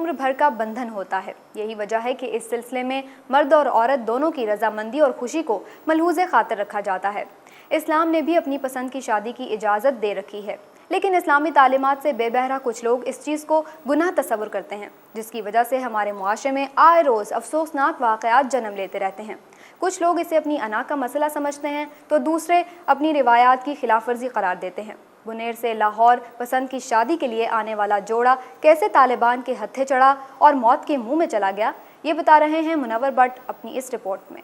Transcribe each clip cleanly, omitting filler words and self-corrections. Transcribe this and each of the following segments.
उम्र भर का बंधन होता है। यही वजह है कि इस सिलसिले में मर्द और औरत दोनों की रजामंदी और खुशी को मलहूज़े खातिर रखा जाता है। इस्लाम ने भी अपनी पसंद की शादी की इजाज़त दे रखी है, लेकिन इस्लामी तालीमात से बेबहरा कुछ लोग इस चीज़ को गुनाह तस्वुर करते हैं, जिसकी वजह से हमारे मुआशरे में आए रोज़ अफसोसनाक वाक़यात जन्म लेते रहते हैं। कुछ लोग इसे अपनी अना का मसला समझते हैं तो दूसरे अपनी रिवायात की खिलाफ वर्जी करार देते हैं। बुनेर से लाहौर पसंद की शादी के लिए आने वाला जोड़ा कैसे तालिबान के हत्थे चढ़ा और मौत के मुंह में चला गया, ये बता रहे हैं मुनव्वर भट्ट अपनी इस रिपोर्ट में।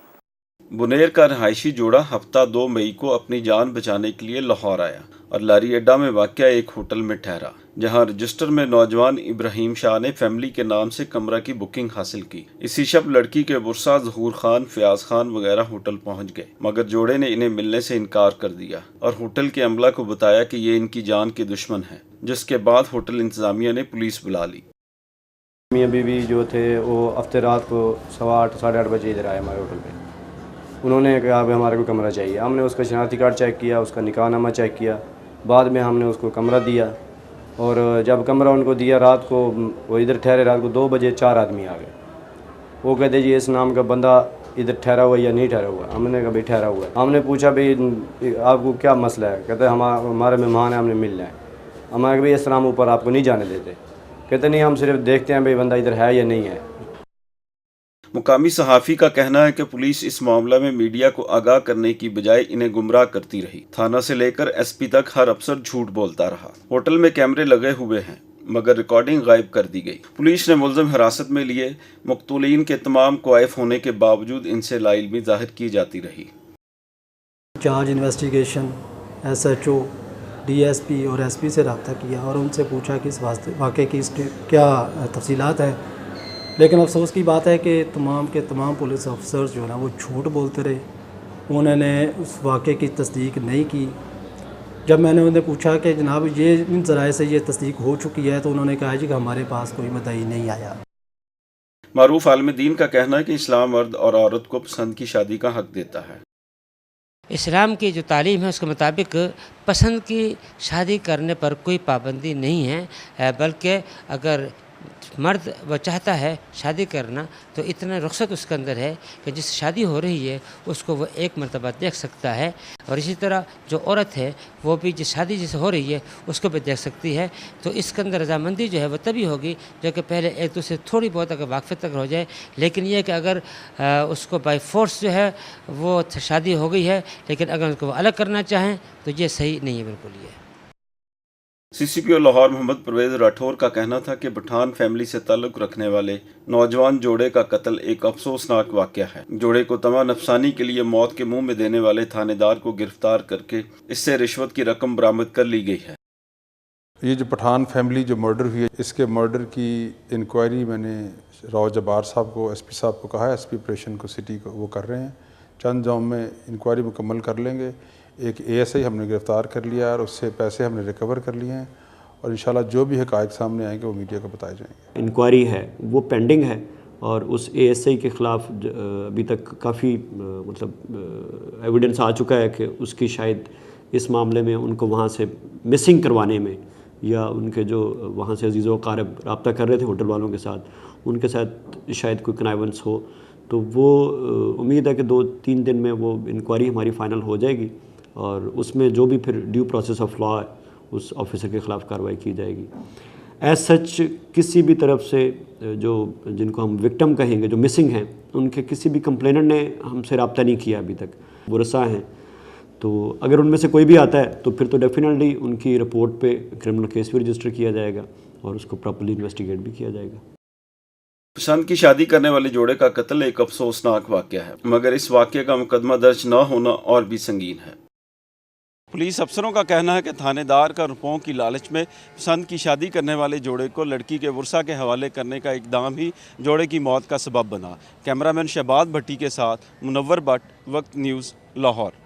बुनेर का रहायशी जोड़ा हफ्ता 2 मई को अपनी जान बचाने के लिए लाहौर आया और लारी अड्डा में वाक़या एक होटल में ठहरा, जहां रजिस्टर में नौजवान इब्राहिम शाह ने फैमिली के नाम से कमरा की बुकिंग हासिल की। इसी शब लड़की के बुरसा ज़हूर खान, फयाज खान वगैरह होटल पहुंच गए, मगर जोड़े ने इन्हें मिलने से इनकार कर दिया और होटल के अमला को बताया कि ये इनकी जान के दुश्मन हैं, जिसके बाद होटल इंतज़ामिया ने पुलिस बुला ली। मियाँ बीवी जो थे वो हफ्ते रात को 8:15 साढ़े 8 बजे इधर आए हमारे होटल पे। उन्होंने कहा अब हमारे को कमरा चाहिए। हमने उसका शनाख्ती कार्ड चेक किया, उसका निकाहनामा चेक किया, बाद में हमने उसको कमरा दिया। और जब कमरा उनको दिया रात को वो इधर ठहरे, रात को 2 बजे 4 आदमी आ गए। वो कहते जी इस नाम का बंदा इधर ठहरा हुआ या नहीं ठहरा हुआ। हमने कहा भाई ठहरा हुआ है। हमने पूछा भाई आपको क्या मसला है? कहते हमारे मेहमान हैं, हमने मिलना है। हमारे भाई इस नाम ऊपर आपको नहीं जाने देते। कहते नहीं हम सिर्फ देखते हैं भाई बंदा इधर है या नहीं है। मुकामी सहाफ़ी का कहना है कि पुलिस इस मामला में मीडिया को आगाह करने की बजाय इन्हें गुमराह करती रही। थाना से लेकर एसपी तक हर अफसर झूठ बोलता रहा। होटल में कैमरे लगे हुए हैं, मगर रिकॉर्डिंग गायब कर दी गई। पुलिस ने मुलज़िम हिरासत में लिए। मक़तूलीन के तमाम क्वाइफ होने के बावजूद इनसे लाइल्मी ज़ाहिर की जाती रही। चार्ज इन्वेस्टिगेशन SHO, DSP और SP से रब्ता किया और उनसे पूछा कि इस वाक़े की क्या तफसीलात हैं, लेकिन अफसोस की बात है कि तमाम के तमाम पुलिस अफसर्स जो है ना वो झूठ बोलते रहे। उन्होंने उस वाक़े की तस्दीक नहीं की। जब मैंने उन्हें पूछा कि जनाब ये इन ज़राए से ये तस्दीक हो चुकी है, तो उन्होंने कहा जी कि हमारे पास कोई मुद्दई नहीं आया। मारूफ आलिम दीन का कहना है कि इस्लाम मर्द और औरत को पसंद की शादी का हक देता है। इस्लाम की जो तालीम है उसके मुताबिक पसंद की शादी करने पर कोई पाबंदी नहीं है, बल्कि अगर मर्द वो चाहता है शादी करना तो इतना रुख्सत उसके अंदर है कि जिस शादी हो रही है उसको वो एक मरतबा देख सकता है, और इसी तरह जो औरत है वो भी जिस शादी जिसे हो रही है उसको भी देख सकती है। तो इसके अंदर रजामंदी जो है वो तभी होगी जो कि पहले एक दूसरे थोड़ी बहुत अगर वाक़फ़ियत तक हो जाए। लेकिन ये कि अगर उसको बाय फोर्स जो है वो शादी हो गई है, लेकिन अगर उसको अलग करना चाहें तो ये सही नहीं है बिल्कुल। ये CCPO लाहौर मोहम्मद परवेज़ राठौर का कहना था कि पठान फैमिली से ताल्लुक़ रखने वाले नौजवान जोड़े का कत्ल एक अफसोसनाक वाक़या है। जोड़े को तमा नफसानी के लिए मौत के मुंह में देने वाले थानेदार को गिरफ्तार करके इससे रिश्वत की रकम बरामद कर ली गई है। ये जो पठान फैमिली जो मर्डर हुई है, इसके मर्डर की इंक्वायरी मैंने राव जब्बार साहब को, SP साहब को कहा है, SP ऑपरेशन को सिटी को वो कर रहे हैं। चंद जौम में इंक्वायरी मुकम्मल कर लेंगे। एक ASI हमने गिरफ़्तार कर लिया और उससे पैसे हमने रिकवर कर लिए हैं, और इंशाल्लाह जो भी हक़ाइक़ सामने आएंगे वो मीडिया को बताए जाएंगे। इंक्वायरी है वो पेंडिंग है, और उस ASI के ख़िलाफ़ अभी तक काफ़ी मतलब एविडेंस आ चुका है कि उसकी शायद इस मामले में उनको वहाँ से मिसिंग करवाने में, या उनके जो वहाँ से अजीज़ व क़ारिब रब्ता कर रहे थे होटल वालों के साथ, उनके साथ शायद कोई कनाइवेंस हो। तो वो उम्मीद है कि 2-3 दिन में वो इंक्वायरी हमारी फ़ाइनल हो जाएगी, और उसमें जो भी फिर ड्यू प्रोसेस ऑफ लॉ है उस ऑफिसर के ख़िलाफ़ कार्रवाई की जाएगी। एज सच किसी भी तरफ से जो जिनको हम विक्टिम कहेंगे, जो मिसिंग हैं, उनके किसी भी कंप्लेनेंट ने हमसे रब्ता नहीं किया अभी तक। बुरसा हैं, तो अगर उनमें से कोई भी आता है तो फिर तो डेफिनेटली उनकी रिपोर्ट पे क्रिमिनल केस भी रजिस्टर किया जाएगा और उसको प्रॉपर्ली इन्वेस्टिगेट भी किया जाएगा। पसंद की शादी करने वाले जोड़े का कत्ल एक अफसोसनाक वाक़या है, मगर इस वाक़ये का मुकदमा दर्ज न होना और भी संगीन है। पुलिस अफसरों का कहना है कि थानेदार का रुपयों की लालच में पसंद की शादी करने वाले जोड़े को लड़की के बुरसा के हवाले करने का इक़दाम ही जोड़े की मौत का सबब बना। कैमरामैन शहबाज भट्टी के साथ मुनव्वर भट्ट, वक्त न्यूज़, लाहौर।